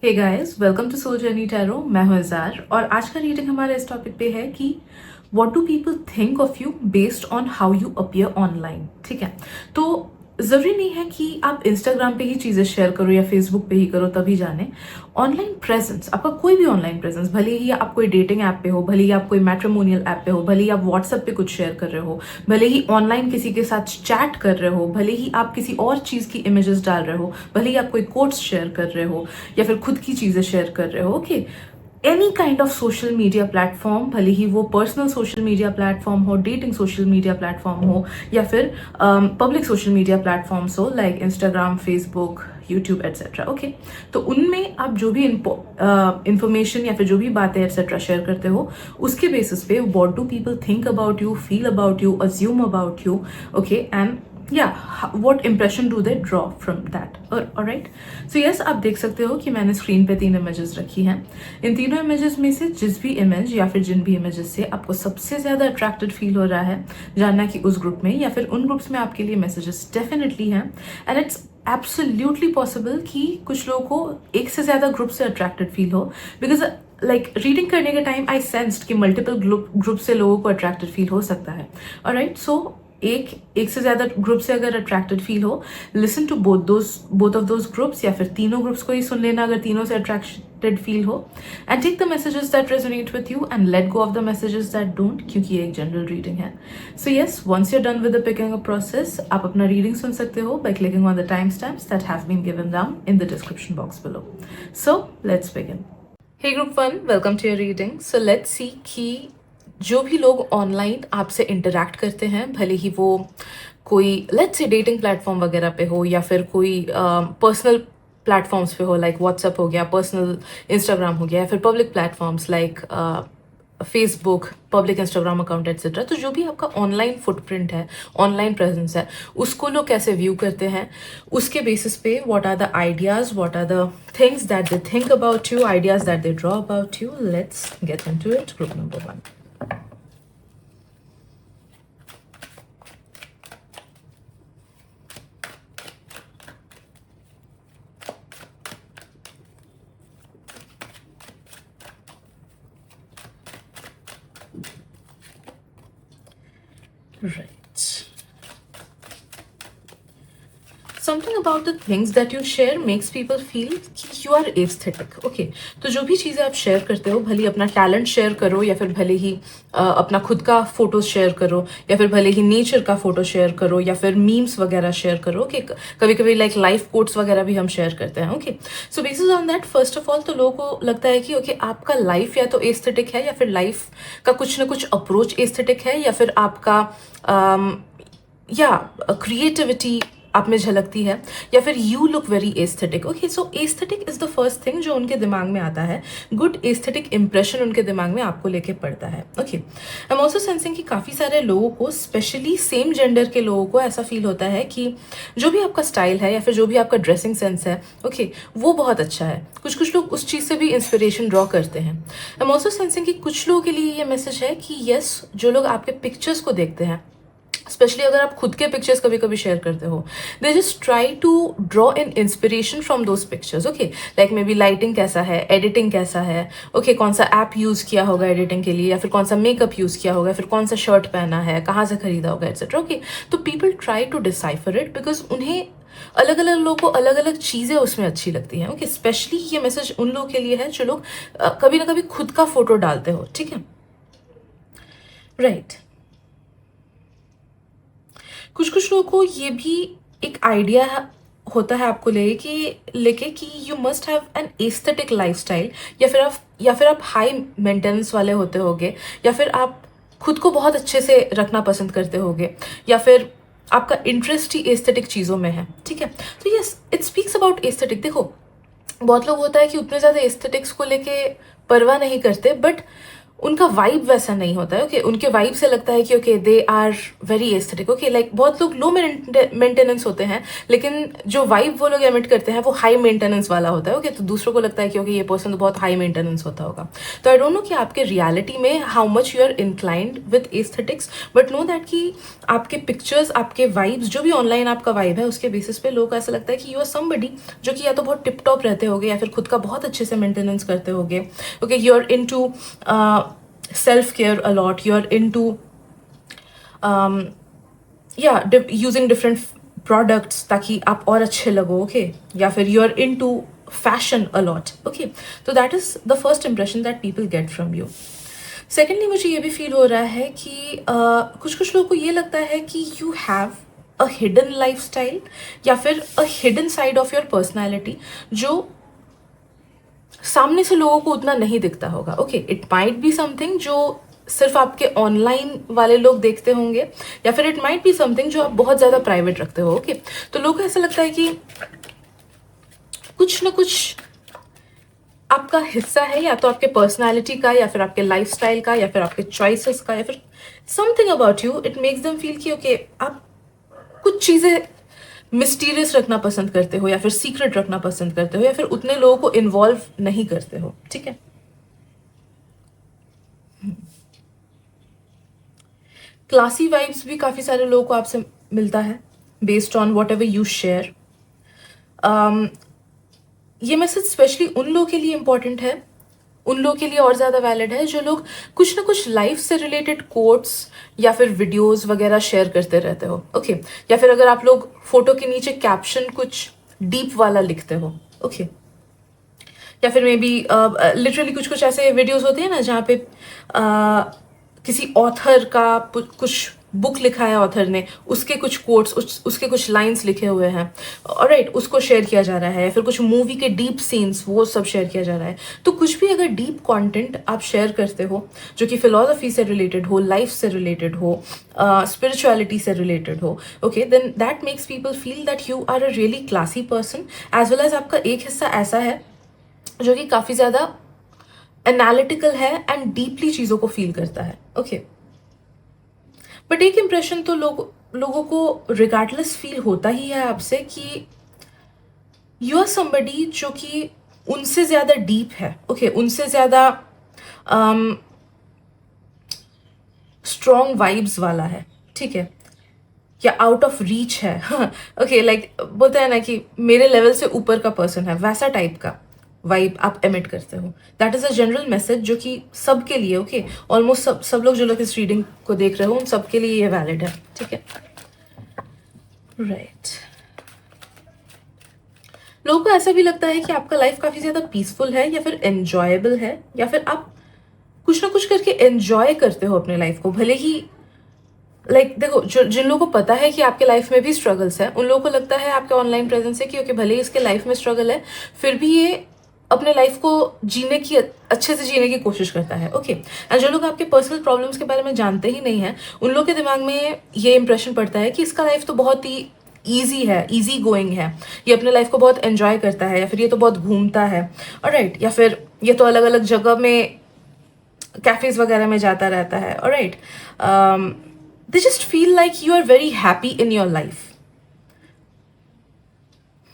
Hey guys, welcome to soul journey tarot. मैं हूं इज़ार और आज का रीडिंग हमारे इस टॉपिक पे है कि what do people think of you based on how you appear online. ठीक है, तो ज़रूरी नहीं है कि आप इंस्टाग्राम पे ही चीज़ें शेयर करो या फेसबुक पे ही करो तभी जाने। ऑनलाइन प्रेजेंस, आपका कोई भी ऑनलाइन प्रेजेंस, भले ही आप कोई डेटिंग ऐप पे हो, भले ही आप कोई मैट्रिमोनियल ऐप पे हो, भले ही आप व्हाट्सएप पे कुछ शेयर कर रहे हो, भले ही ऑनलाइन किसी के साथ चैट कर रहे हो, भले ही आप किसी और चीज़ की इमेजेस डाल रहे हो, भले ही आप कोई कोट्स शेयर कर रहे हो या फिर खुद की चीज़ें शेयर कर रहे हो। Okay, any kind of social media platform, भले ही वो पर्सनल सोशल मीडिया प्लेटफॉर्म हो, डेटिंग सोशल मीडिया प्लेटफॉर्म हो या फिर पब्लिक सोशल मीडिया प्लेटफॉर्म्स हो like Instagram, Facebook, YouTube etcetera. Okay, तो उनमें आप जो भी इंफॉर्मेशन या फिर जो भी बातें एट्सेट्रा शेयर करते हो उसके बेसिस पे what do people think about you, feel about you, assume about you. Okay, and what impression do they draw from that? Alright, so yes, आप देख सकते हो कि मैंने स्क्रीन पे 3 इमेजेस रखी हैं। इन तीनों इमेजेस में से जिस भी इमेज या फिर जिन भी इमेजेस से आपको सबसे ज्यादा अट्रैक्टेड फील हो रहा है, जानना कि उस ग्रुप में या फिर उन ग्रुप्स में आपके लिए मैसेजेस डेफिनेटली हैं। एंड इट्स एब्सोल्युटली पॉसिबल कि कुछ लोगों को एक से ज्यादा ग्रुप से अट्रैक्टेड फील हो, बिकॉज लाइक रीडिंग करने के टाइम आई सेंस्ड कि मल्टीपल ग्रुप से लोगों को अट्रैक्टेड फील हो सकता है। ऑलराइट, सो एक से ज्यादा ग्रुप से अगर अट्रैक्टेड फील हो, listen to both of those groups या फिर तीनों ग्रुप्स को ही सुन लेना अगर तीनों से अट्रैक्टेड फील हो, and take the messages that resonate with you and let go of the messages that don't, क्योंकि ये एक जनरल रीडिंग है। So yes, once you are done with the picking up process, आप अपना reading सुन सकते हो by clicking on the time stamps that have been given down in the description box below. So let's begin. Hey group 1, welcome to your reading. So let's see कि जो भी लोग online आपसे इंटरैक्ट करते हैं, भले ही वो कोई लेट्स से डेटिंग प्लेटफॉर्म वगैरह पे हो या फिर कोई पर्सनल प्लेटफॉर्म्स पे हो लाइक व्हाट्सएप हो गया, पर्सनल इंस्टाग्राम हो गया, या फिर public platforms like Facebook, public Instagram account etcetera, तो जो भी आपका ऑनलाइन फुटप्रिंट है, ऑनलाइन प्रेजेंस है, उसको लोग कैसे व्यू करते हैं, उसके बेसिस पे what are the ideas, what are the things that they think about you, ideas that they draw about you. Let's get into it. Group number 1। Right. Something about the things that you share makes people feel कि you are aesthetic. Okay, तो जो भी चीज़ें आप share करते हो, भले ही अपना टैलेंट शेयर करो या फिर भले ही अपना खुद का फोटोज शेयर करो या फिर भले ही नेचर का फोटो शेयर करो या फिर मीम्स वगैरह शेयर करो। ओके, कभी कभी लाइक लाइफ कोट्स वगैरह भी हम शेयर करते हैं। Okay, so basis on that first of all तो लोगों को लगता है कि ओके, आपका लाइफ या तो एस्थेटिक है या फिर लाइफ का कुछ ना कुछ अप्रोच एस्थेटिक है या फिर आपका या क्रिएटिविटी आप में झलकती है या फिर you look very aesthetic. Okay, so aesthetic is the first thing जो उनके दिमाग में आता है। गुड एस्थेटिक इंप्रेशन उनके दिमाग में आपको लेके पड़ता है। Okay, I am also sensing कि काफ़ी सारे लोगों को, स्पेशली सेम जेंडर के लोगों को ऐसा फील होता है कि जो भी आपका स्टाइल है या फिर जो भी आपका ड्रेसिंग सेंस है, ओके, वो बहुत अच्छा है। कुछ कुछ लोग उस चीज़ से भी इंस्पिरेशन ड्रॉ करते हैं। आई एम ऑल्सो सेंसिंग कि कुछ लोगों के लिए ये मैसेज है कि यस, जो लोग आपके पिक्चर्स को देखते हैं, स्पेशली अगर आप खुद के पिक्चर्स कभी कभी शेयर करते हो, they just try to draw in inspiration from those pictures. Okay, like maybe lighting कैसा है, एडिटिंग कैसा है, ओके, कौन सा ऐप यूज़ किया होगा एडिटिंग के लिए, या फिर कौन सा मेकअप यूज़ किया होगा, फिर कौन सा शर्ट पहना है, कहाँ से खरीदा होगा एट्सेट्रा। ओके, तो people try to decipher it because उन्हें अलग अलग लोगों को अलग अलग चीज़ें उसमें अच्छी लगती हैं। ओके, स्पेशली ये मैसेज उन लोगों के लिए है जो लोग कभी ना कभी खुद का फोटो डालते हो। ठीक है, राइट। कुछ कुछ लोगों को ये भी एक आइडिया होता है आपको लेके कि you must have an aesthetic lifestyle, या फिर आप हाई मेंटेनेंस वाले होते होगे, या फिर आप खुद को बहुत अच्छे से रखना पसंद करते होगे, या फिर आपका इंटरेस्ट ही एस्थेटिक चीज़ों में है। ठीक है, तो yes, it speaks about aesthetic. देखो, बहुत लोग होता है कि उतने ज़्यादा एस्थेटिक्स को लेके परवाह नहीं करते, बट उनका वाइब वैसा नहीं होता है। ओके उनके वाइब से लगता है कि okay they are very aesthetic. Okay like बहुत लोग लो मेंटेनेंस होते हैं, लेकिन जो वाइब वो लोग एमिट करते हैं वो हाई मेंटेनेंस वाला होता है। ओके तो दूसरों को लगता है कि ओके ये पर्सन तो बहुत हाई मेंटेनेंस होता होगा। तो आई डोंट नो कि आपके रियलिटी में how much you are inclined with aesthetics, but no that कि आपके पिक्चर्स, आपके वाइब्स, जो भी ऑनलाइन आपका वाइब है उसके बेसिस पे लोगों को ऐसा लगता है कि यू आर समबडी जो कि या तो बहुत टिप टॉप रहते होगे या फिर खुद का बहुत अच्छे से मेंटेनेंस करते होगे। Okay you are into self care a lot, you're into using different products ताकि आप और अच्छे लगो। ओके या फिर you're into fashion a lot। Okay तो that is the first impression that people get from you। Secondly मुझे ये भी फील हो रहा है कि कुछ कुछ लोगों को ये लगता है कि you have a hidden life style या फिर a hidden side of your personality जो सामने से लोगों को उतना नहीं दिखता होगा। Okay it might be something जो सिर्फ आपके ऑनलाइन वाले लोग देखते होंगे, या फिर इट माइट बी समथिंग जो आप बहुत ज़्यादा प्राइवेट रखते हो। ओके तो लोगों को ऐसा लगता है कि कुछ ना कुछ आपका हिस्सा है, या तो आपके पर्सनालिटी का, या फिर आपके लाइफस्टाइल का, या फिर आपके चॉइसेस का, या फिर something about you it makes them feel कि ओके आप कुछ चीज़ें मिस्टीरियस रखना पसंद करते हो, या फिर सीक्रेट रखना पसंद करते हो, या फिर उतने लोगों को इन्वॉल्व नहीं करते हो। ठीक है क्लासी वाइब्स भी काफ़ी सारे लोगों को आपसे मिलता है based on what ever you share. ये मैसेज स्पेशली उन लोगों के लिए इम्पॉर्टेंट है, उन लोगों के लिए और ज़्यादा वैलिड है जो लोग कुछ ना कुछ लाइफ से रिलेटेड कोट्स या फिर वीडियोस वगैरह शेयर करते रहते हो। ओके या फिर अगर आप लोग फोटो के नीचे कैप्शन कुछ डीप वाला लिखते हो। ओके या फिर मे बी लिटरली कुछ कुछ ऐसे वीडियोस होते हैं ना जहाँ पे किसी ऑथर का कुछ बुक लिखा है ऑथर ने, उसके कुछ कोट्स, उसके कुछ लाइंस लिखे हुए हैं, राइट, उसको शेयर किया जा रहा है, या फिर कुछ मूवी के डीप सीन्स वो सब शेयर किया जा रहा है। तो कुछ भी अगर डीप कंटेंट आप शेयर करते हो जो कि फिलोसफी से रिलेटेड हो, लाइफ से रिलेटेड हो, स्पिरिचुअलिटी से रिलेटेड हो, okay then that makes people feel that you are a really classy person, as well as आपका एक हिस्सा ऐसा है जो कि काफ़ी ज़्यादा एनालिटिकल है एंड डीपली चीज़ों को फील करता है। ओके बट एक इम्प्रेशन तो लोगों को रिगार्डलेस फील होता ही है आपसे कि यू आर समबडी जो कि उनसे ज़्यादा डीप है। ओके उनसे ज़्यादा स्ट्रॉन्ग वाइब्स वाला है। ठीक है या आउट ऑफ रीच है। ओके लाइक बोलते हैं ना कि मेरे लेवल से ऊपर का पर्सन है, वैसा टाइप का वाइब आप एमिट करते हो। That is a general message जो कि सबके लिए, ओके ऑलमोस्ट सब लोग जो लोग इस रीडिंग को देख रहे हो उन सबके लिए ये वैलिड है। ठीक है राइट लोगों को ऐसा भी लगता है कि आपका लाइफ काफ़ी ज़्यादा पीसफुल है, या फिर एन्जॉयबल है, या फिर आप कुछ ना कुछ करके एन्जॉय करते हो अपने लाइफ को। भले ही लाइक देखो जिन लोगों को पता है कि आपके लाइफ में भी स्ट्रगल्स है, उन लोगों को लगता है आपके ऑनलाइन प्रेजेंस से कि ओके भले ही इसके लाइफ में स्ट्रगल है फिर भी ये अपने लाइफ को जीने की अच्छे से जीने की कोशिश करता है। ओके एंड जो लोग आपके पर्सनल प्रॉब्लम्स के बारे में जानते ही नहीं है उन लोगों के दिमाग में ये इंप्रेशन पड़ता है कि इसका लाइफ तो बहुत ही ईजी है, ईजी गोइंग है, ये अपने लाइफ को बहुत एंजॉय करता है, या फिर ये तो बहुत घूमता है, ऑलराइट, या फिर ये तो अलग अलग जगह में कैफेज वगैरह में जाता रहता है, alright. They just feel like you are very happy in your life.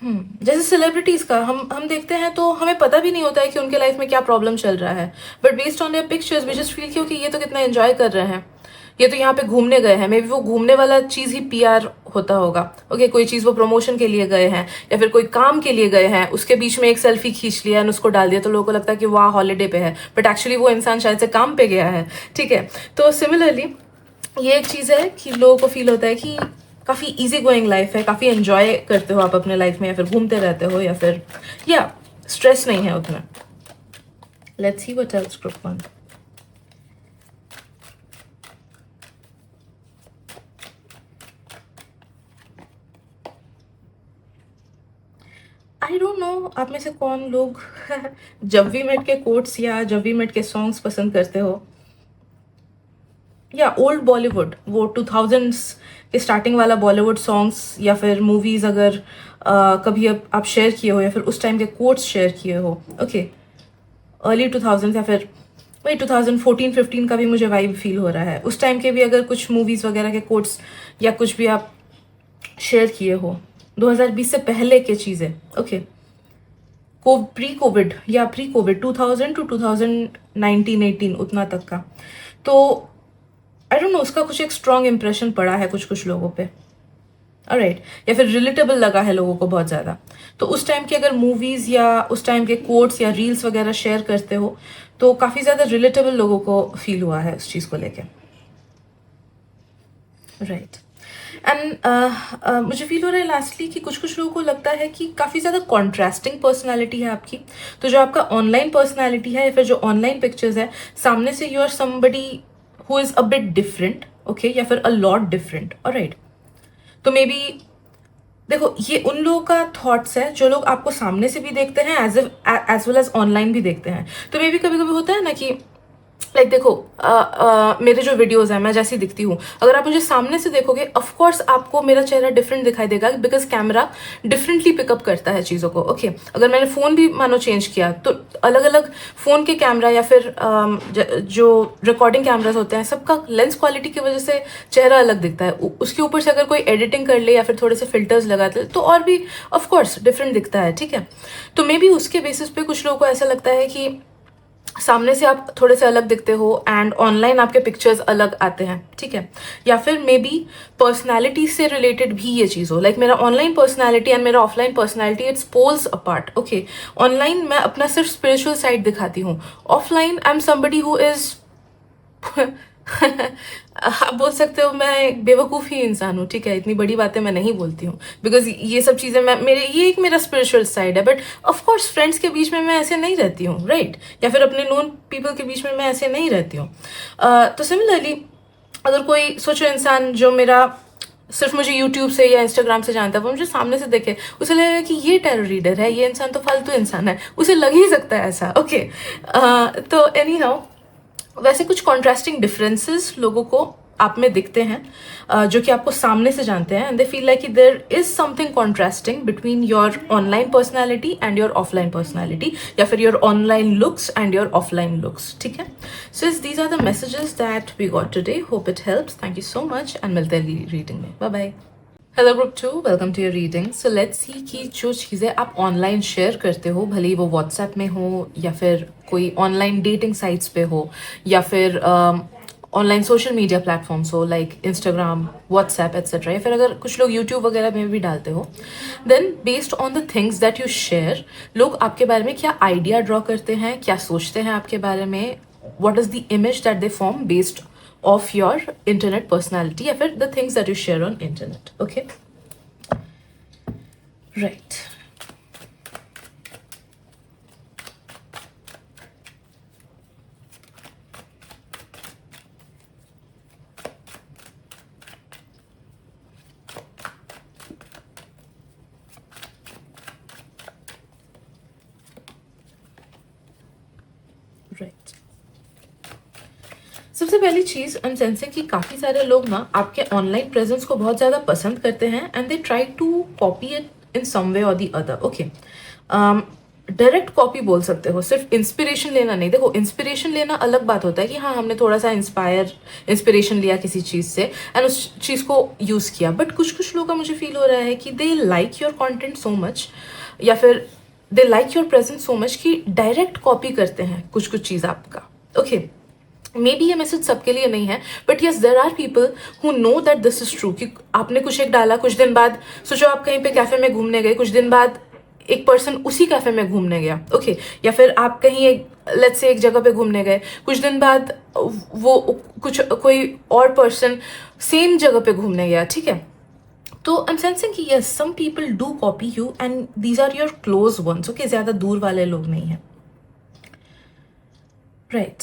जैसे सेलिब्रिटीज का हम देखते हैं तो हमें पता भी नहीं होता है कि उनके लाइफ में क्या प्रॉब्लम चल रहा है, but based on their pictures we just feel कि ये तो कितना एंजॉय कर रहे हैं, ये तो यहाँ पे घूमने गए हैं, मे बी वो घूमने वाला चीज़ ही पीआर होता होगा। ओके कोई चीज़ वो प्रमोशन के लिए गए हैं या फिर कोई काम के लिए गए हैं, उसके बीच में एक सेल्फी खींच लिया और उसको डाल दिया तो लोगों को लगता है कि वाह हॉलीडे पे है, बट एक्चुअली वो इंसान शायद से काम पे गया है। ठीक है तो सिमिलरली ये एक चीज़ है कि लोगों को फील होता है कि काफ़ी इजी गोइंग लाइफ है, काफ़ी एंजॉय करते हो आप अपने लाइफ में, या फिर घूमते रहते हो, या फिर या स्ट्रेस नहीं है उतना। Let's see what else group 1। I don't know आप में से कौन लोग जब वी मेट के कोट्स या जब वी मेट के सॉन्ग्स पसंद करते हो, या ओल्ड बॉलीवुड, वो 2000s के स्टार्टिंग वाला बॉलीवुड सॉन्ग्स, या फिर मूवीज़ अगर कभी आप शेयर किए हो, या फिर उस टाइम के कोट्स शेयर किए हो। ओके अर्ली 2000s, या फिर वही 2014-15 का भी मुझे वाइब फील हो रहा है। उस टाइम के भी अगर कुछ मूवीज़ वगैरह के कोट्स या कुछ भी आप शेयर किए हो 2020 से पहले के चीज़ें, ओके, प्री कोविड 2000 टू 2019-18 उतना तक का, तो आई डोंट नो, उसका कुछ एक स्ट्रॉन्ग इंप्रेशन पड़ा है कुछ कुछ लोगों पे, ऑलराइट, या फिर रिलेटेबल लगा है लोगों को बहुत ज़्यादा। तो उस टाइम की अगर मूवीज़ या उस टाइम के कोट्स या रील्स वगैरह शेयर करते हो तो काफ़ी ज़्यादा रिलेटेबल लोगों को फील हुआ है उस चीज़ को लेके, राइट। एंड मुझे फील हो रहा है लास्टली कि कुछ कुछ लोगों को लगता है कि काफ़ी ज़्यादा कॉन्ट्रास्टिंग पर्सनैलिटी है आपकी। तो जो आपका ऑनलाइन पर्सनैलिटी है या फिर जो ऑनलाइन पिक्चर्स है, सामने से you are somebody who is a bit different, okay, या फिर अ लॉट डिफरेंट, ऑलराइट। तो मे बी देखो, ये उन लोगों का थॉट्स है जो लोग आपको सामने से भी देखते हैं एज वेल एज ऑनलाइन भी देखते हैं। तो मे बी कभी कभी होता है ना कि लाइक देखो, मेरे जो वीडियोस हैं, मैं जैसी दिखती हूँ, अगर आप मुझे सामने से देखोगे ऑफ कोर्स आपको मेरा चेहरा डिफरेंट दिखाई देगा, बिकॉज कैमरा डिफरेंटली पिकअप करता है चीज़ों को, ओके। अगर मैंने फ़ोन भी मानो चेंज किया तो अलग अलग फ़ोन के कैमरा या फिर जो रिकॉर्डिंग कैमराज होते हैं, सबका लेंस क्वालिटी की वजह से चेहरा अलग दिखता है। उसके ऊपर से अगर कोई एडिटिंग कर ले या फिर थोड़े से फिल्टर्स लगा दे तो और भी ऑफकोर्स डिफरेंट दिखता है, ठीक है। तो मे बी उसके बेसिस पे कुछ लोगों को ऐसा लगता है कि सामने से आप थोड़े से अलग दिखते हो एंड ऑनलाइन आपके पिक्चर्स अलग आते हैं, ठीक है। या फिर मे बी पर्सनैलिटी से रिलेटेड भी ये चीज़ हो, लाइक मेरा ऑनलाइन पर्सनैलिटी एंड मेरा offline personality it's poles apart, okay. Online मैं अपना सिर्फ स्पिरिचुअल साइड दिखाती हूँ, offline I am somebody who is आप बोल सकते हो मैं एक बेवकूफ़ ही इंसान हूँ, ठीक है। इतनी बड़ी बातें मैं नहीं बोलती हूँ बिकॉज ये सब चीज़ें ये एक मेरा स्पिरिचुअल साइड है, बट ऑफकोर्स फ्रेंड्स के बीच में मैं ऐसे नहीं रहती हूँ, राइट, या फिर अपने नोन पीपल के बीच में मैं ऐसे नहीं रहती हूँ। तो सिमिलरली अगर कोई सोचो इंसान जो मेरा सिर्फ मुझे यूट्यूब से या इंस्टाग्राम से जानता है, वो मुझे सामने से देखे, उसे लगेगा कि ये टेरर रीडर है, ये इंसान तो फालतू इंसान है, उसे लग ही सकता है ऐसा, ओके। तो एनी हाउ, वैसे कुछ कॉन्ट्रास्टिंग डिफरेंसेस लोगों को आप में दिखते हैं जो कि आपको सामने से जानते हैं, and they feel like there is something contrasting between your online personality and your offline personality, या फिर your online looks and your offline looks, ठीक है। So these are the messages that we got today, hope it helps, thank you so much and मिलते हैं reading में, bye bye. Hello group 2, welcome to your reading. So let's see कि जो चीज़ें आप online share करते हो, भले ही वो व्हाट्सएप में हो या फिर कोई ऑनलाइन डेटिंग साइट्स पे हो या फिर ऑनलाइन सोशल मीडिया प्लेटफॉर्म्स हो लाइक इंस्टाग्राम, व्हाट्सएप एट्सेट्रा, या फिर अगर कुछ लोग यूट्यूब वगैरह में भी डालते हो, then based on the things that you share, लोग आपके बारे में क्या आइडिया ड्रॉ करते हैं, क्या सोचते हैं आपके बारे में, what is the image that they form based of your internet personality या फिर the things that you share on internet, okay, right. Right. सबसे पहली चीज़ आई एम सेंसिंग कि काफ़ी सारे लोग ना आपके ऑनलाइन प्रेजेंस को बहुत ज़्यादा पसंद करते हैं and they try to copy it in some way और the other, okay. Direct copy बोल सकते हो, सिर्फ इंस्पिरेशन लेना नहीं। देखो, इंस्पिरेशन लेना अलग बात होता है कि हाँ हमने थोड़ा सा इंस्पिरेशन लिया किसी चीज़ से एंड उस चीज़ को यूज़ किया, बट कुछ कुछ लोगों का मुझे फील हो रहा है कि they like your content so much या फिर they like your presence so much कि डायरेक्ट कॉपी करते हैं कुछ कुछ चीज़ आपका, ओके। मे बी ये मैसेज सबके लिए नहीं है, but yes there are people who know that this is true कि आपने कुछ एक डाला, कुछ दिन बाद सोचो आप कहीं पे कैफे में घूमने गए, कुछ दिन बाद एक पर्सन उसी कैफे में घूमने गया, ओके। या फिर आप कहीं लेट्स से एक जगह पे घूमने गए, कुछ दिन बाद वो कोई और पर्सन सेम जगह पे घूमने गया, ठीक है। तो आई एम सेंसिंग कि yes some people do copy you and these are your close ones, okay, ज्यादा दूर वाले लोग नहीं है, राइट।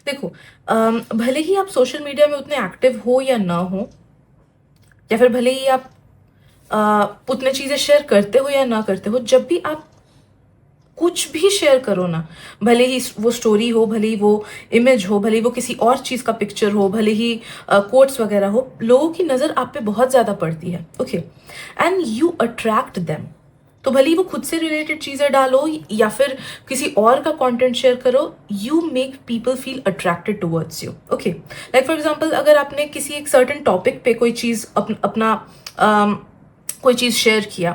देखो, भले ही आप सोशल मीडिया में उतने एक्टिव हो या ना हो, या फिर भले ही आप उतने चीज़ें शेयर करते हो या ना करते हो, जब भी आप कुछ भी शेयर करो ना, भले ही वो स्टोरी हो, भले ही वो इमेज हो, भले ही वो किसी और चीज़ का पिक्चर हो, भले ही कोट्स वगैरह हो, लोगों की नज़र आप पे बहुत ज़्यादा पड़ती है, okay, and you attract them. तो भले ही वो खुद से रिलेटेड चीज़ें डालो या फिर किसी और का कंटेंट शेयर करो, you make people feel attracted towards you. Okay, like for example अगर आपने किसी एक सर्टेन टॉपिक पे कोई चीज़ अपना कोई चीज़ शेयर किया,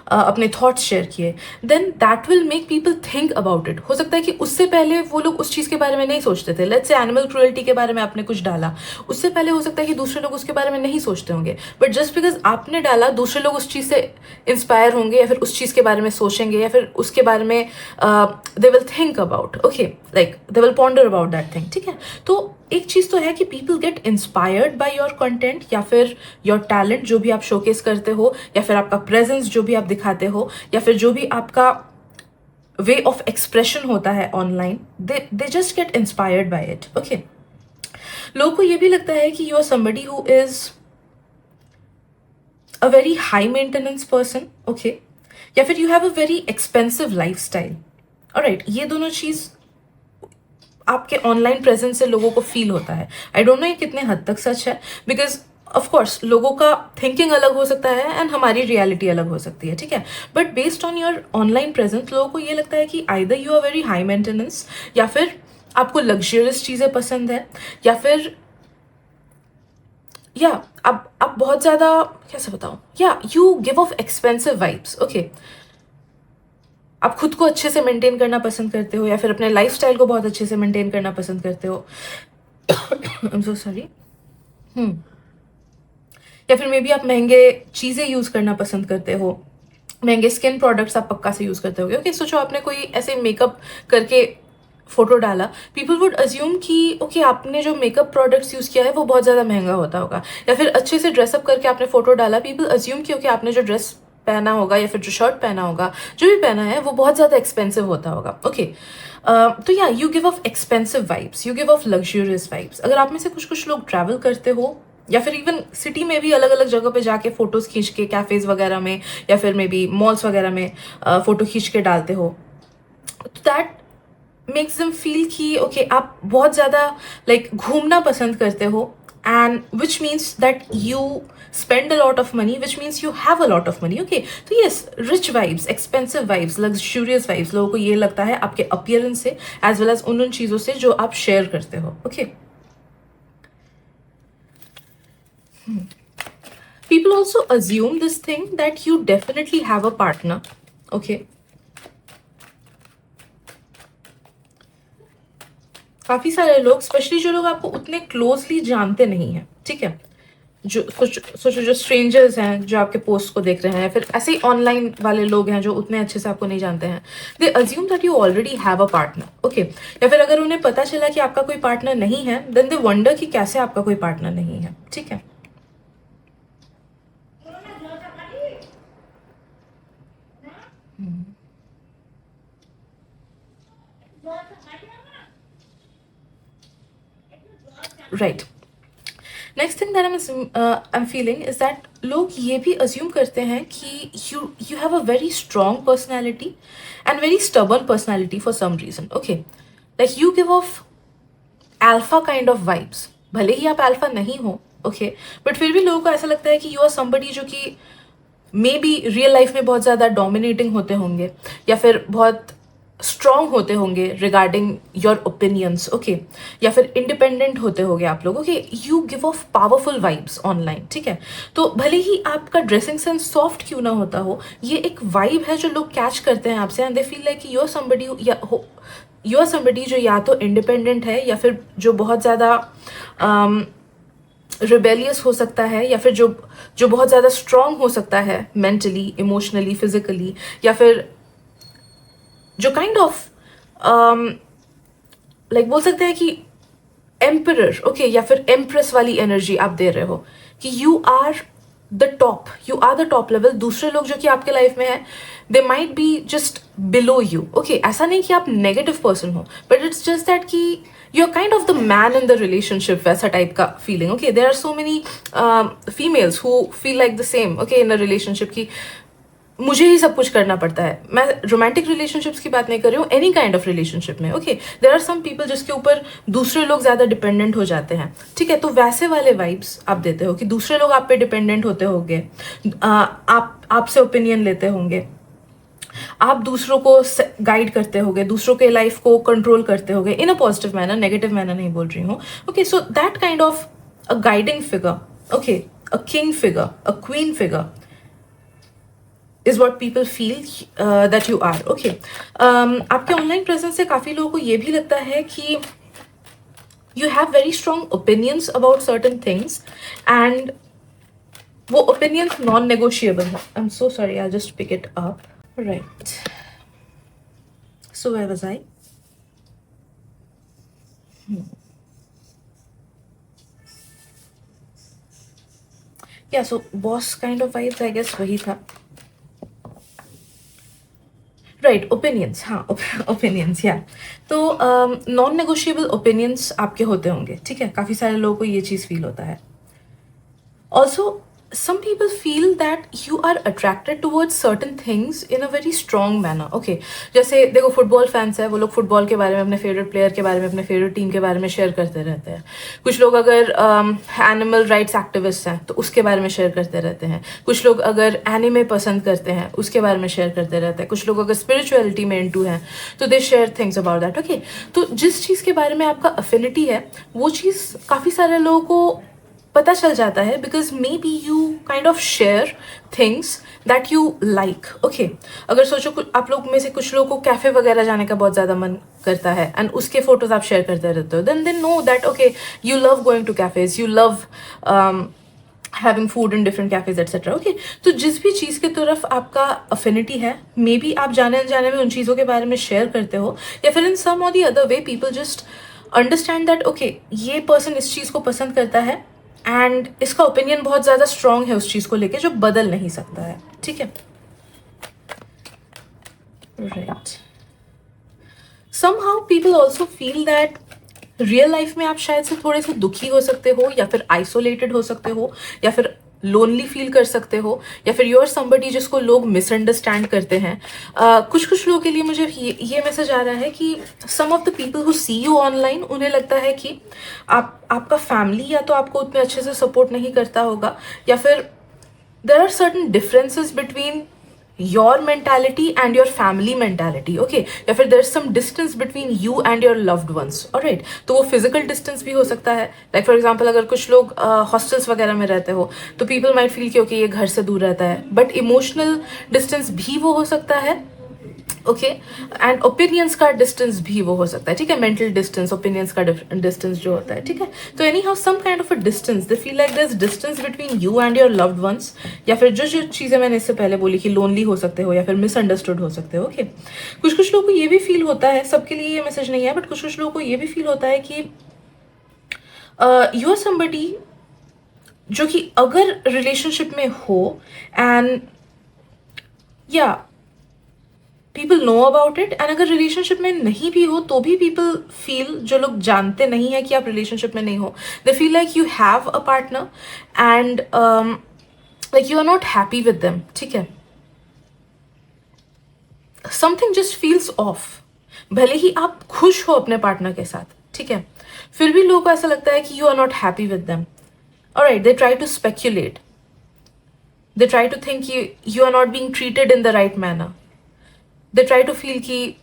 अपने थॉट्स शेयर किए, then that will make people think about it. हो सकता है कि उससे पहले वो लोग उस चीज़ के बारे में नहीं सोचते थे। लेट्स से एनिमल क्रुएल्टी के बारे में आपने कुछ डाला, उससे पहले हो सकता है कि दूसरे लोग उसके बारे में नहीं सोचते होंगे, बट जस्ट बिकॉज आपने डाला दूसरे लोग उस चीज़ से इंस्पायर होंगे या फिर उस चीज़ के बारे में सोचेंगे या फिर उसके बारे में they will think about, okay, like they will ponder about that thing. ठीक है, तो एक चीज़ तो है कि people get inspired by your content या फिर योर टैलेंट जो भी आप शोकेस करते हो, या फिर आपका प्रेजेंस जो भी आप दिखाते हो, या फिर जो भी आपका वे ऑफ एक्सप्रेशन होता है online, they just get inspired by it. Okay, लोगों को ये भी लगता है कि you are somebody who is a very high maintenance person, okay, या फिर you have a very expensive lifestyle. Alright, ये दोनों चीज़ आपके ऑनलाइन प्रेजेंस से लोगों को फील होता है। आई डोंट नो ये कितने हद तक सच है, बिकॉज ऑफ कोर्स लोगों का थिंकिंग अलग हो सकता है एंड हमारी रियलिटी अलग हो सकती है। ठीक है, but based on your online presence लोगों को ये लगता है कि either you are very high maintenance, या फिर आपको लग्जरियस चीज़ें पसंद है, या फिर या आप बहुत ज़्यादा, कैसे बताऊँ, या you give of expensive vibes. Okay, आप खुद को अच्छे से मेंटेन करना पसंद करते हो, या फिर अपने लाइफस्टाइल को बहुत अच्छे से मेंटेन करना पसंद करते हो। I am so sorry. या फिर मे बी आप महंगे चीज़ें यूज़ करना पसंद करते हो, महंगे स्किन प्रोडक्ट्स आप पक्का से यूज़ करते होगे। ओके, सोचो आपने कोई ऐसे मेकअप करके फोटो डाला, पीपल वुड अज्यूम कि ओके आपने जो मेकअप प्रोडक्ट्स यूज़ किया है वो बहुत ज़्यादा महंगा होता होगा। या फिर अच्छे से ड्रेसअप करके आपने फोटो डाला, पीपल अज्यूम कि ओके आपने जो ड्रेस पहना होगा या फिर जो शर्ट पहना होगा, जो भी पहना है वो बहुत ज़्यादा एक्सपेंसिव होता होगा। ओके, तो या you give of expensive vibes, you give of luxurious vibes. अगर आप में से कुछ कुछ लोग ट्रैवल करते हो, या फिर इवन सिटी में भी अलग अलग जगह पे जाके फोटोज खींच के कैफेज वगैरह में या फिर मे बी मॉल्स वगैरह में फोटो खींच के डालते हो, तो दैट मेक्स देम फील कि ओके आप बहुत ज़्यादा लाइक घूमना पसंद करते हो, and which means that you spend a lot of money, which means you have a lot of money. Okay, तो yes, rich vibes, expensive vibes, luxurious vibes लोगों को ये लगता है आपके appearance से as well as उन चीज़ों से जो आप शेयर करते हो। Okay, people also assume this thing that you definitely have a partner. Okay, काफी सारे लोग, स्पेशली जो लोग आपको उतने क्लोजली जानते नहीं हैं, ठीक है, जो कुछ सोचो जो स्ट्रेंजर्स हैं जो आपके पोस्ट को देख रहे हैं, फिर ऐसे ही ऑनलाइन वाले लोग हैं जो उतने अच्छे से आपको नहीं जानते हैं, they assume that you already have a partner. Okay, या फिर अगर उन्हें पता चला कि आपका कोई पार्टनर नहीं है, देन दे वंडर कि कैसे आपका कोई पार्टनर नहीं है। ठीक है, right. Next thing that I am feeling is that लोग ये भी अज्यूम करते हैं कि you have a very strong personality and very stubborn personality for some reason. Okay, like you give off alpha kind of vibes, भले ही आप alpha नहीं हो, ओके, बट फिर भी लोगों को ऐसा लगता है कि यू आर समबडी जो कि मे बी रियल लाइफ में बहुत ज़्यादा डोमिनेटिंग होते होंगे या फिर बहुत स्ट्रॉन्ग होते होंगे रिगार्डिंग योर ओपिनियंस। ओके, या फिर इंडिपेंडेंट होते होंगे आप लोग। Okay, you give of powerful vibes online. ठीक है, तो भले ही आपका ड्रेसिंग सेंस सॉफ्ट क्यों ना होता हो, ये एक वाइब है जो लोग कैच करते हैं आपसे, and they feel like you are somebody, you are somebody जो या तो इंडिपेंडेंट है या फिर जो बहुत ज़्यादा रिबेलियस हो सकता है, या फिर जो बहुत ज़्यादा स्ट्रॉन्ग हो सकता है मेंटली, इमोशनली, फिजिकली, या फिर जो काइंड ऑफ लाइक बोल सकते हैं कि एम्परर, ओके, या फिर एम्प्रेस वाली एनर्जी आप दे रहे हो कि you are the top, you are the top level. दूसरे लोग जो कि आपके लाइफ में है, they might be just below you. Okay, ऐसा नहीं कि आप नेगेटिव पर्सन हो, बट इट्स जस्ट दैट कि you are kind of the man in the relationship, वैसा टाइप का feeling. Okay, there are so many females who feel like the same, okay, in a relationship की मुझे ही सब कुछ करना पड़ता है। मैं रोमांटिक रिलेशनशिप्स की बात नहीं कर रही हूँ, एनी काइंड ऑफ रिलेशनशिप में। Okay, there are some people जिसके ऊपर दूसरे लोग ज़्यादा डिपेंडेंट हो जाते हैं। ठीक है, तो वैसे वाले वाइब्स आप देते हो कि दूसरे लोग आप पे डिपेंडेंट होते होंगे, आपसे ओपिनियन लेते होंगे, आप दूसरों को गाइड करते होगे, दूसरों के लाइफ को कंट्रोल करते होगे in a positive manner, negative manner नहीं बोल रही हूँ. Okay, so that kind of a guiding figure, okay, a king figure, a queen figure is what people feel that you are. Okay. आपके online presence से काफ़ी लोगों को ये भी लगता है कि you have very strong opinions about certain things and वो opinions non-negotiable है. I'm so sorry, I'll just pick it up. Right. So where was I? Yeah, so boss kind of vibes, I guess वही था. Right, opinions, हाँ, opinions, या तो non negotiable opinions आपके होते होंगे, ठीक है. काफ़ी सारे लोगों को ये चीज़ फील होता है. Also some people feel that you are attracted towards certain things in a very strong manner. Okay, जैसे देखो फुटबॉल फैंस है, वो लोग फुटबॉल के बारे में, अपने फेवरेट प्लेयर के बारे में, अपने फेवरेट टीम के बारे में शेयर करते रहते हैं. कुछ लोग अगर एनिमल राइट्स एक्टिविस्ट हैं तो उसके बारे में शेयर करते रहते हैं. कुछ लोग अगर एनिमे पसंद करते हैं उसके बारे में शेयर करते रहते हैं. कुछ लोग अगर स्पिरिचुअलिटी में इनटू हैं तो they share things about that. Okay, तो जिस चीज़ के बारे में आपका अफिनिटी है वो चीज़ काफ़ी सारे लोगों को पता चल जाता है, because may be you kind of share things that you like. Okay, अगर सोचो आप लोग में से कुछ लोगों को कैफे वगैरह जाने का बहुत ज़्यादा मन करता है एंड उसके फोटोज आप शेयर करते रहते हो, then they know that okay you love going to cafes, you love having food in different cafes etcetera. Okay, तो जिस भी चीज़ की तरफ आपका अफिनिटी है, मे बी आप जाने अनजाने में उन चीज़ों के बारे में शेयर करते हो, या फिर इन सम और the other way people just understand that okay ये पर्सन इस चीज़ को पसंद करता है एंड इसका ओपिनियन बहुत ज़्यादा स्ट्रॉन्ग है उस चीज़ को लेके जो बदल नहीं सकता है. ठीक है, right. Somehow people also feel that real life में आप शायद से थोड़े से दुखी हो सकते हो, या फिर आइसोलेटेड हो सकते हो, या फिर लोनली फील कर सकते हो, या फिर यू आर समबडी जिसको लोग मिसअंडरस्टैंड करते हैं. कुछ लोगों के लिए मुझे ये मैसेज आ रहा है कि some of the people who see you online, उन्हें लगता है कि आपका फैमिली या तो आपको उतने अच्छे से सपोर्ट नहीं करता होगा, या फिर there are certain differences between your mentality and your family mentality. Okay, या फिर there is some distance between you and your loved ones. Alright, तो वो फिजिकल डिस्टेंस भी हो सकता है. लाइक फॉर एग्जांपल अगर कुछ लोग हॉस्टल्स वगैरह में रहते हो तो पीपल माइट फील कि ओके ये घर से दूर रहता है, बट इमोशनल डिस्टेंस भी वो हो सकता है. ओके, एंड ओपिनियंस का डिस्टेंस भी वो हो सकता है. ठीक है, मेंटल डिस्टेंस, ओपिनियंस का डिस्टेंस जो होता है. ठीक है, तो anyhow some kind of a distance, they feel like there is distance between you and your loved ones, या फिर जो चीज़ें मैंने इससे पहले बोली कि लोनली हो सकते हो या फिर मिसअंडरस्टूड हो सकते हो. ओके, कुछ लोगों को ये भी फील होता है, सबके लिए ये मैसेज नहीं है, बट कुछ लोगों को ये भी फील होता है कि यू आर समबडी जो कि अगर रिलेशनशिप में हो एंड या people know about it, and अगर रिलेशनशिप में नहीं भी हो तो भी पीपल फील, जो लोग जानते नहीं है कि आप रिलेशनशिप में नहीं हो, they feel like you have a partner and like you are not happy with them. ठीक है, समथिंग जस्ट फील्स ऑफ. भले ही आप खुश हो अपने पार्टनर के साथ, ठीक है, फिर भी लोगों को ऐसा लगता है कि you are not happy with them. Alright, they try to speculate, they try to think you are not being treated in the right manner. They try to feel कि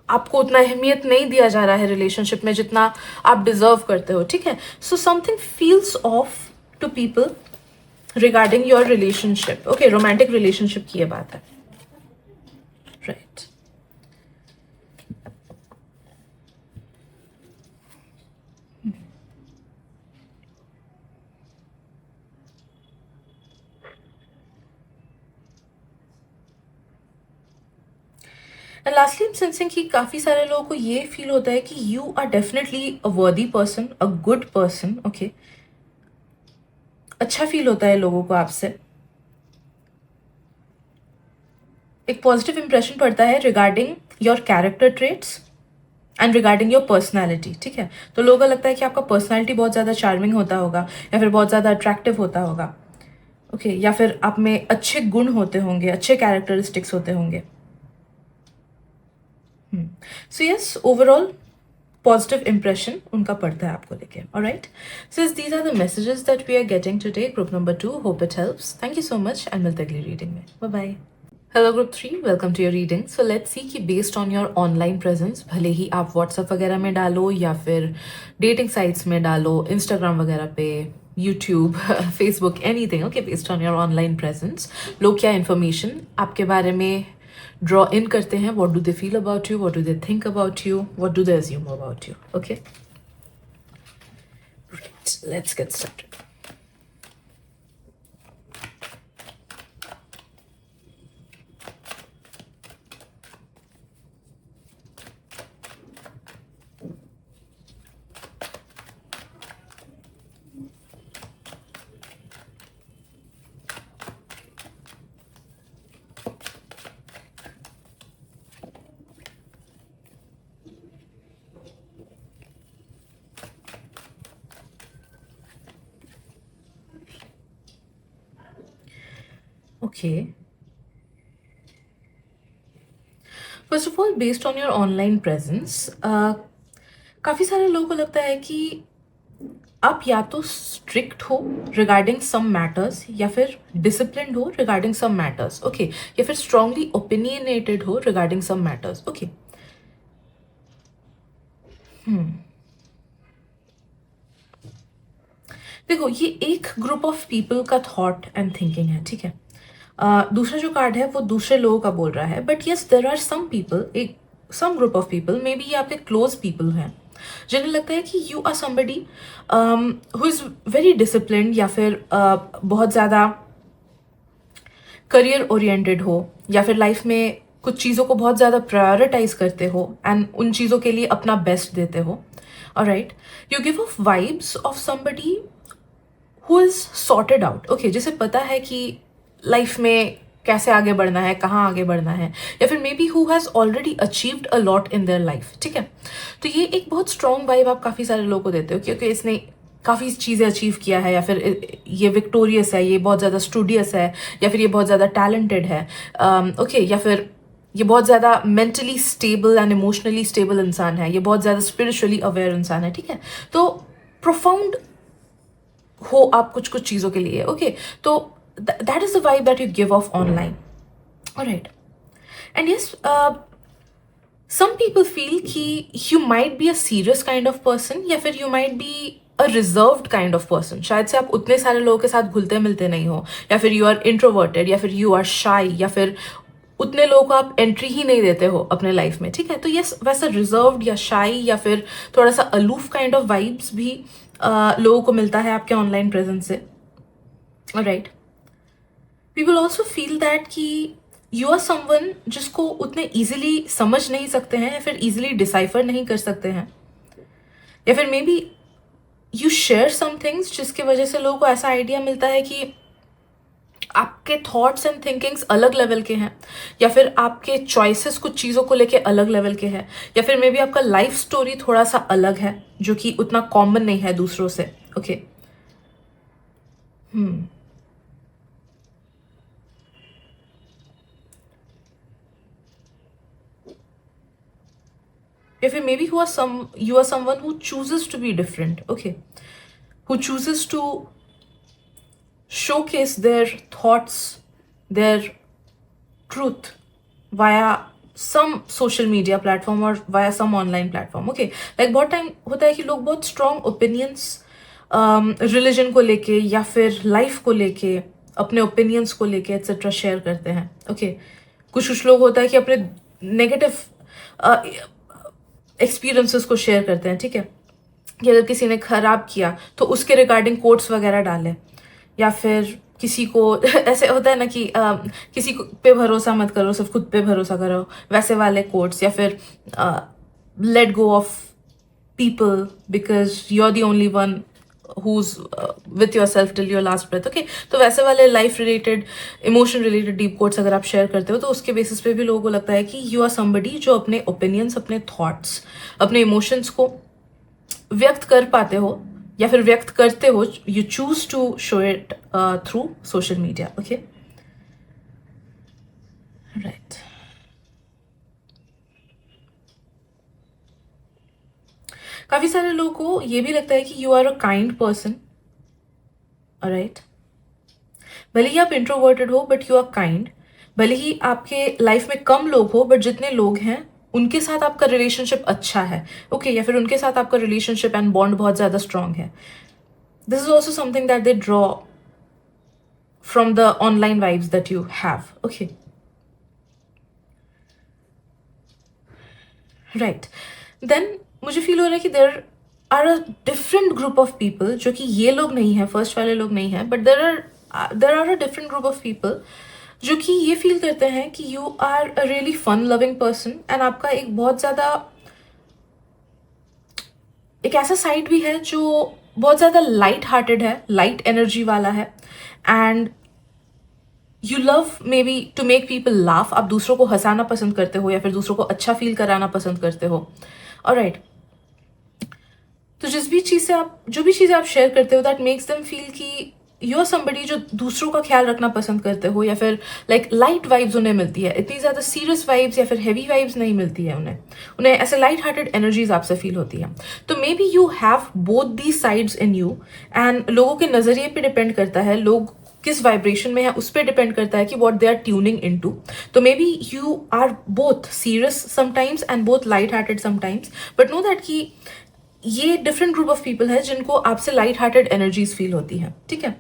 आपको उतना अहमियत नहीं दिया जा रहा है रिलेशनशिप में जितना आप डिजर्व करते हो. ठीक है, so something feels off to people regarding your relationship. Okay, romantic relationship की ये बात है. राइट. एंड लास्टली, सेंसिंग कि काफ़ी सारे लोगों को ये फील होता है कि यू आर डेफिनेटली अ वर्दी person, a good person. Okay, अच्छा फील होता है लोगों को आपसे, एक पॉजिटिव इंप्रेशन पड़ता है regarding your character traits and regarding your personality. ठीक है, तो लोगों को लगता है कि आपका पर्सनैलिटी बहुत ज़्यादा चार्मिंग होता होगा, या फिर बहुत ज़्यादा अट्रैक्टिव होता होगा. ओके, या फिर आप में अच्छे गुण होते होंगे, अच्छे कैरेक्टरिस्टिक्स होते होंगे. So yes, overall positive impression उनका पड़ता है आपको लेके. Alright, so these are the messages that we are getting today. Group number 2, hope it helps. Thank you so much and मिलते अगली रीडिंग में. Bye bye. Hello group 3, welcome to your reading. So let's see कि based on your online presence, भले ही आप WhatsApp वगैरह में डालो या फिर डेटिंग साइट्स में डालो, इंस्टाग्राम वगैरह पे, YouTube, Facebook, anything, okay, based on your online presence, लोग क्या इन्फॉर्मेशन आपके बारे में ड्रॉ इन करते हैं. What do they feel about you, what do they think about you, what do they assume about you. Okay, let's get started. Okay. First of all, based on your online presence, काफ़ी सारे लोगों को लगता है कि आप या तो स्ट्रिक्ट हो रिगार्डिंग सम मैटर्स या फिर डिसिप्लिन्ड हो रिगार्डिंग सम मैटर्स. ओके, या फिर स्ट्रांगली ओपिनियनेटेड हो रिगार्डिंग सम मैटर्स. ओके, देखो, ये एक ग्रुप ऑफ पीपल का थॉट एंड थिंकिंग है, ठीक है. दूसरा जो कार्ड है वो दूसरे लोगों का बोल रहा है, but yes, there are some people, एक some group of people, maybe ये आपके क्लोज पीपल हैं, जिन्हें लगता है कि you are somebody who is very disciplined, या फिर बहुत ज़्यादा करियर ओरिएंटेड हो, या फिर लाइफ में कुछ चीज़ों को बहुत ज़्यादा प्रायोरिटाइज करते हो एंड उन चीज़ों के लिए अपना बेस्ट देते हो. Alright, you give of vibes of somebody who is sorted out. Okay, जिसे पता है कि लाइफ में कैसे आगे बढ़ना है, कहाँ आगे बढ़ना है, या फिर may be who has already achieved a lot in their life. ठीक है, तो ये एक बहुत स्ट्रॉन्ग वाइब आप काफ़ी सारे लोगों को देते हो, क्योंकि इसने काफ़ी चीज़ें अचीव किया है, या फिर ये विक्टोरियस है, ये बहुत ज़्यादा स्टूडियस है, या फिर ये बहुत ज़्यादा टैलेंटेड है. ओके, या फिर ये बहुत ज़्यादा mentally stable and emotionally stable इंसान है, ये बहुत ज़्यादा स्पिरिचुअली अवेयर इंसान है. ठीक है, तो प्रोफाउंड हो आप कुछ कुछ चीज़ों के लिए. ओके, तो that is the vibe that you give of online. Alright, and yes, some people feel कि you might be a serious kind of person, या फिर you might be a reserved kind of person. शायद से आप उतने सारे लोगों के साथ घुलते मिलते नहीं हो, या फिर you are introverted, या फिर you are shy, या फिर उतने लोगों को आप एंट्री ही नहीं देते हो अपने लाइफ में. ठीक है, तो यस, वैसा रिजर्व्ड या शाई या फिर थोड़ा सा अलूफ काइंड ऑफ वाइब्स भी लोगों को मिलता है आपके ऑनलाइन प्रेजेंस से. Right, people also feel that कि यू आर समवन जिसको उतने ईजिली समझ नहीं सकते हैं, या फिर ईजिली डिसाइफर नहीं कर सकते हैं, या फिर maybe you share some things जिसकी वजह से लोगों को ऐसा आइडिया मिलता है कि आपके थॉट्स एंड थिंकिंग्स अलग लेवल के हैं, या फिर आपके चॉइसेस कुछ चीज़ों को लेके अलग लेवल के हैं, या फिर मे बी आपका लाइफ स्टोरी थोड़ा सा अलग है जो कि उतना कॉमन नहीं है दूसरों से. ओके, या फिर may be you are someone who chooses to be different. Okay, who chooses to showcase their thoughts, their truth via some social media platform or via some online platform. Okay, like बहुत time होता है कि लोग बहुत strong opinions religion को लेके या फिर लाइफ को लेके, अपने ओपिनियंस को लेके एक्सेट्रा शेयर करते हैं. ओके, कुछ लोग होता है कि अपने नेगेटिव एक्सपीरियंसेस को शेयर करते हैं. ठीक है, कि अगर किसी ने खराब किया तो उसके रिगार्डिंग कोट्स वगैरह डालें, या फिर किसी को ऐसे होता है ना कि किसी पे भरोसा मत करो, सिर्फ खुद पे भरोसा करो, वैसे वाले कोट्स, या फिर let go of people because you are the only one who's with yourself till your last breath. Okay, तो वैसे वाले life related, emotion related deep quotes अगर आप शेयर करते हो, तो उसके बेसिस पे भी लोगों को लगता है कि यू आर समबडी जो अपने ओपिनियंस, अपने थॉट्स, अपने इमोशंस को व्यक्त कर पाते हो, या फिर व्यक्त करते हो. You choose to show it through social media. Okay, right. काफी सारे लोगों को ये भी लगता है कि you are a kind person. Right, भले ही आप इंट्रोवर्टेड हो, बट यू आर काइंड. भले ही आपके लाइफ में कम लोग हो, बट जितने लोग हैं उनके साथ आपका रिलेशनशिप अच्छा है, ओके, या फिर उनके साथ आपका रिलेशनशिप एंड बॉन्ड बहुत ज़्यादा स्ट्रांग है. This is also something that they draw from the online vibes that you have. Okay. Right. Then मुझे फील हो रहा है कि there are a different group of people, जो कि ये लोग नहीं है, फर्स्ट वाले लोग नहीं है, but there are a different group of people जो कि ये फील करते हैं कि you are a really fun loving person and आपका एक बहुत ज़्यादा एक ऐसा साइड भी है जो बहुत ज़्यादा लाइट हार्टेड है, लाइट एनर्जी वाला है, and you love maybe to make people laugh. आप दूसरों को हंसाना पसंद करते हो या फिर दूसरों को अच्छा फील कराना पसंद करते हो. ऑलराइट. तो जो भी चीज़ें आप शेयर करते हो दैट मेक्स देम फील कि यू आर समबडी जो दूसरों का ख्याल रखना पसंद करते हो, या फिर लाइक लाइट वाइब्स उन्हें मिलती है. इतनी ज़्यादा सीरियस वाइब्स या फिर हैवी वाइब्स नहीं मिलती है उन्हें ऐसे लाइट हार्टेड एनर्जीज आपसे फील होती है. तो maybe you have both the sides in you, and लोगों के नज़रिए पे डिपेंड करता है, लोग किस वाइब्रेशन में है उस पर डिपेंड करता है कि what they are tuning into. तो maybe you are both serious sometimes and both light hearted sometimes, but no that कि ये डिफरेंट ग्रुप ऑफ पीपल है जिनको आपसे लाइट हार्टेड एनर्जीज फील होती है. ठीक है.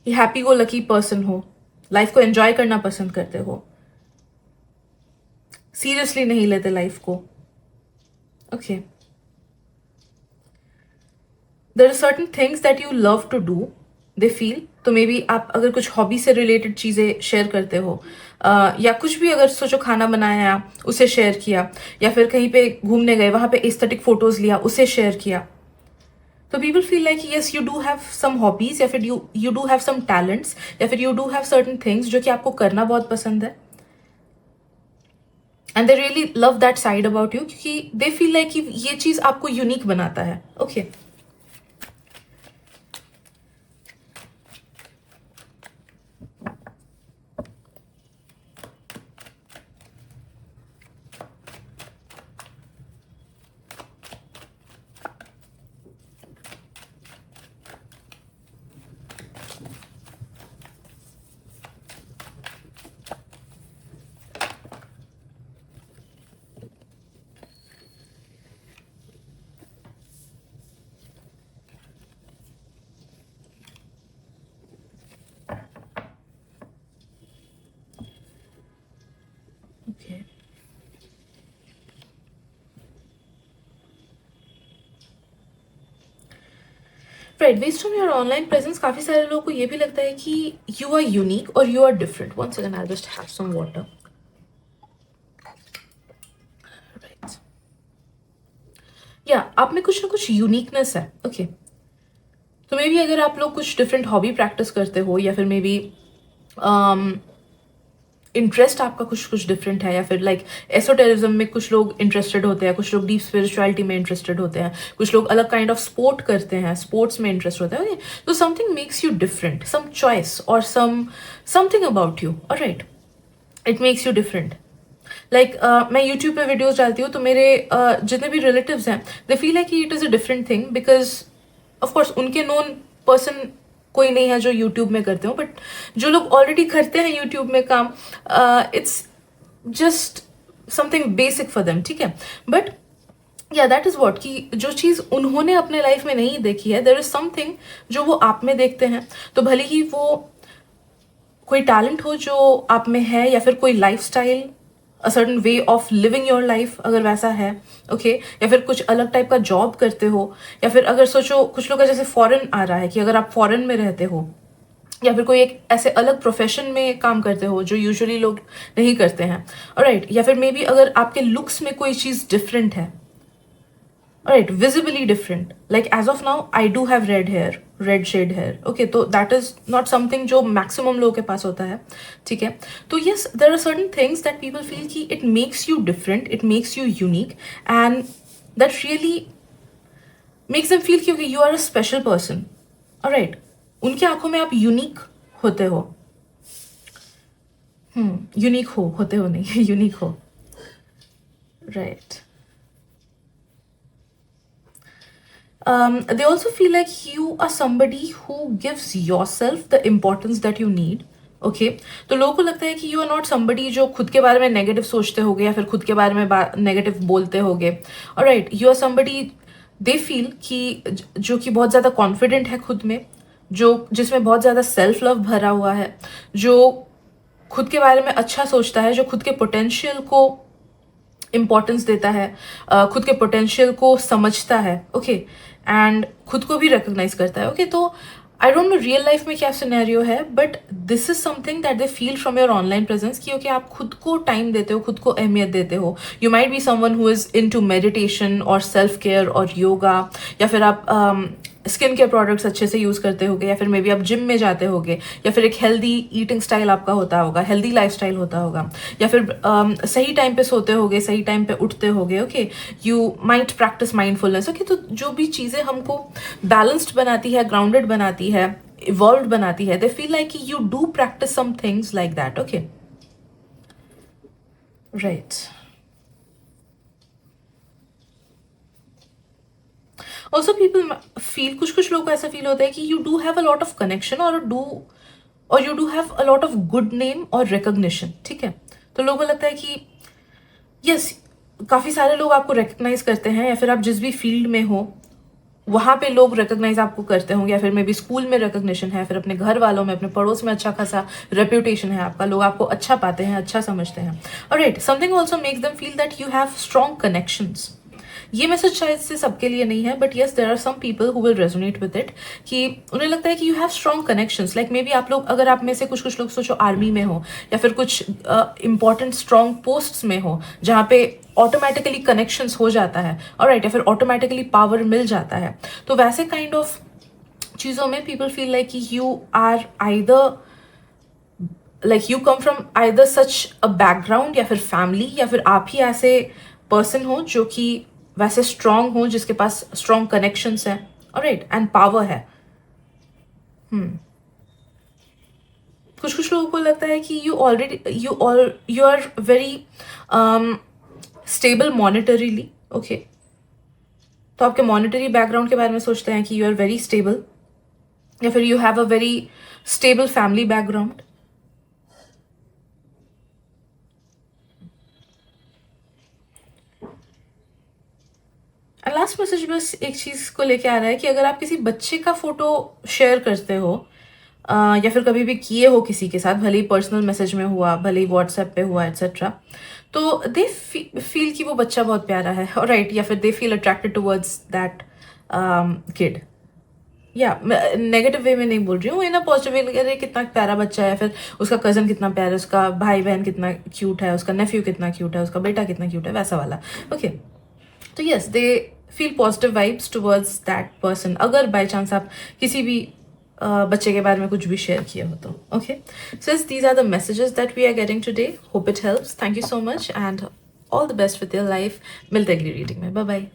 ये हैप्पी गो लकी पर्सन हो, लाइफ को एंजॉय करना पसंद करते हो, सीरियसली नहीं लेते लाइफ को. Okay. There are certain things that you love to do, they feel. तो मे बी आप अगर कुछ हॉबी से रिलेटेड चीज़ें शेयर करते हो, या कुछ भी, अगर सोचो खाना बनाया उसे शेयर किया, या फिर कहीं पे घूमने गए वहाँ पे एस्थेटिक फोटोज लिया उसे शेयर किया. तो people feel like yes you do have some hobbies, या फिर you do have some talents, या फिर you do have certain things जो कि आपको करना बहुत पसंद है, and they really love that side about you, क्योंकि दे फील लाइक कि ये चीज़ आपको यूनिक बनाता है. Okay. Okay. Right. Based on your online presence काफ़ी सारे लोगों को ये भी लगता है कि यू आर यूनिक और you are different. One second, I just have some water. Right. या आप में कुछ ना कुछ यूनिकनेस है. ओके. तो मे बी अगर आप लोग कुछ डिफरेंट हॉबी प्रैक्टिस करते हो, या फिर मे बी इंटरेस्ट आपका कुछ डिफरेंट है, या फिर लाइक एसोटेरिज्म में कुछ लोग इंटरेस्टेड होते हैं, कुछ लोग डीप स्पिरिचुअलिटी में इंटरेस्टेड होते हैं, कुछ लोग अलग काइंड ऑफ स्पोर्ट करते हैं, स्पोर्ट्स में इंटरेस्ट होता है. तो something makes you different, some choice और something about you. Alright. It makes you different. Like मैं यूट्यूब पे वीडियोज डालती हूँ, तो मेरे जितने भी रिलेटिव्स हैं they feel like it is a different thing, because of course उनके नोन पर्सन कोई नहीं है जो यूट्यूब में करते हो, बट जो लोग ऑलरेडी करते हैं यूट्यूब में काम, it's just something basic for them. ठीक है. बट या दैट इज वॉट कि जो चीज़ उन्होंने अपने लाइफ में नहीं देखी है, देयर इज समथिंग जो वो आप में देखते हैं. तो भले ही वो कोई टैलेंट हो जो आप में है, या फिर कोई life style, a certain way of living your life अगर वैसा है. ओके. या फिर कुछ अलग टाइप का जॉब करते हो, या फिर अगर सोचो कुछ लोग का जैसे फॉरेन आ रहा है कि अगर आप फॉरेन में रहते हो, या फिर कोई एक ऐसे अलग प्रोफेशन में काम करते हो जो यूजुअली लोग नहीं करते हैं. ऑलराइट. या फिर मे बी अगर आपके लुक्स में कोई चीज़ डिफरेंट है, right, visibly different. Like as of now I do have red hair, red shade hair. Okay. तो दैट इज नॉट समथिंग जो मैक्सिमम लोगों के पास होता है. ठीक है. तो yes, there are certain things that people feel कि it makes you different, it makes you unique, and that really makes them feel कि you are a special person. Alright. उनकी आंखों में आप यूनिक होते हो. यूनिक होते हो नहीं, यूनिक हो. Right. They also feel like you are somebody who gives yourself the importance that you need okay तो लोगों को लगता है कि यू आर नॉट समबडी जो खुद के बारे में नेगेटिव सोचते होगे या फिर खुद के बारे में नेगेटिव बोलते होगे, alright, you are somebody they feel कि जो कि बहुत ज़्यादा कॉन्फिडेंट है खुद में, जो जिसमें बहुत ज़्यादा सेल्फ लव भरा हुआ है, जो खुद के बारे में अच्छा सोचता है, जो खुद के पोटेंशियल को इम्पोर्टेंस देता है, खुद के पोटेंशियल को समझता है, ओके, एंड खुद को भी रिकॉग्नाइज करता है, ओके। तो I don't know real life में क्या सिनेरियो है, but this is something that they feel from your online presence, क्योंकि आप खुद को टाइम देते हो, खुद को अहमियत देते हो। You might be someone who is into meditation और सेल्फ केयर और योगा, या फिर आप स्किन केयर प्रोडक्ट्स अच्छे से यूज़ करते होगे, या फिर मे बी आप जिम में जाते होगे, या फिर एक हेल्दी ईटिंग स्टाइल आपका होता होगा, हेल्दी लाइफस्टाइल होता होगा, या फिर सही टाइम पे सोते होगे, सही टाइम पे उठते होगे, okay, you might practice mindfulness, okay. तो जो भी चीज़ें हमको बैलेंस्ड बनाती है, ग्राउंडेड बनाती है, इवॉल्व बनाती है, they feel like you do practice some things like that, okay, right. Also people feel, कुछ लोगों को ऐसा फील होता है कि you do have a lot of connection और you do have a lot of good name और recognition, ठीक है। तो लोगों को लगता है कि यस, काफ़ी सारे लोग आपको रिकग्नाइज करते हैं, या फिर आप जिस भी फील्ड में हो वहाँ पे लोग रिकॉग्नाइज आपको करते होंगे, या फिर मे बी स्कूल में रिकॉग्निशन है, फिर अपने घर वालों में, अपने पड़ोस में अच्छा खासा रेप्यूटेशन है आपका, लोग आपको अच्छा पाते हैं, अच्छा समझते हैं, alright. Something also makes them feel that you have strong connections. ये मैसेज शायद से सबके लिए नहीं है, but yes there are some people who will resonate with it, कि उन्हें लगता है कि you have strong connections. Like maybe आप लोग, अगर आप में से कुछ लोग सोचो आर्मी में हो, या फिर कुछ इंपॉर्टेंट स्ट्रॉन्ग पोस्ट्स में हो, जहाँ पे ऑटोमेटिकली कनेक्शंस हो जाता है, ऑलराइट, या फिर ऑटोमेटिकली पावर मिल जाता है, तो वैसे काइंड ऑफ चीज़ों में people feel like you are either like you come from either such a background, या फिर फैमिली, या फिर आप ही ऐसे पर्सन हो जो कि वैसे स्ट्रांग हो, जिसके पास स्ट्रांग कनेक्शंस हैं, ऑलराइट, एंड पावर है। कुछ लोगों को लगता है कि you are very stable monetarily, okay. तो आपके मॉनेटरी बैकग्राउंड के बारे में सोचते हैं कि यू आर वेरी स्टेबल, या फिर you have a very stable family background. Last message बस एक चीज़ को लेके आ रहा है कि अगर आप किसी बच्चे का फोटो शेयर करते हो, या फिर कभी भी किए हो किसी के साथ, भले ही पर्सनल मैसेज में हुआ, भले ही व्हाट्सएप पे हुआ, एट्सेट्रा, तो दे फील कि वो बच्चा बहुत प्यारा है, राइट, या फिर they feel attracted towards that kid. या नेगेटिव वे में नहीं बोल रही हूँ, इन अ पॉजिटिव वे, अरे कितना प्यारा बच्चा है, फिर उसका कज़न कितना प्यारा है, उसका भाई बहन कितना क्यूट है, उसका नेफ्यू कितना क्यूट है, उसका बेटा कितना क्यूट है, वैसा वाला, ओके। तो yes, they feel positive vibes towards that person, अगर बाई चांस आप किसी भी बच्चे के बारे में कुछ भी शेयर किया हो तो, okay. So these are the messages that we are getting today, hope it helps, thank you so much and all the best with your life. मिलते हैं अगली रीडिंग में, बाय बाय।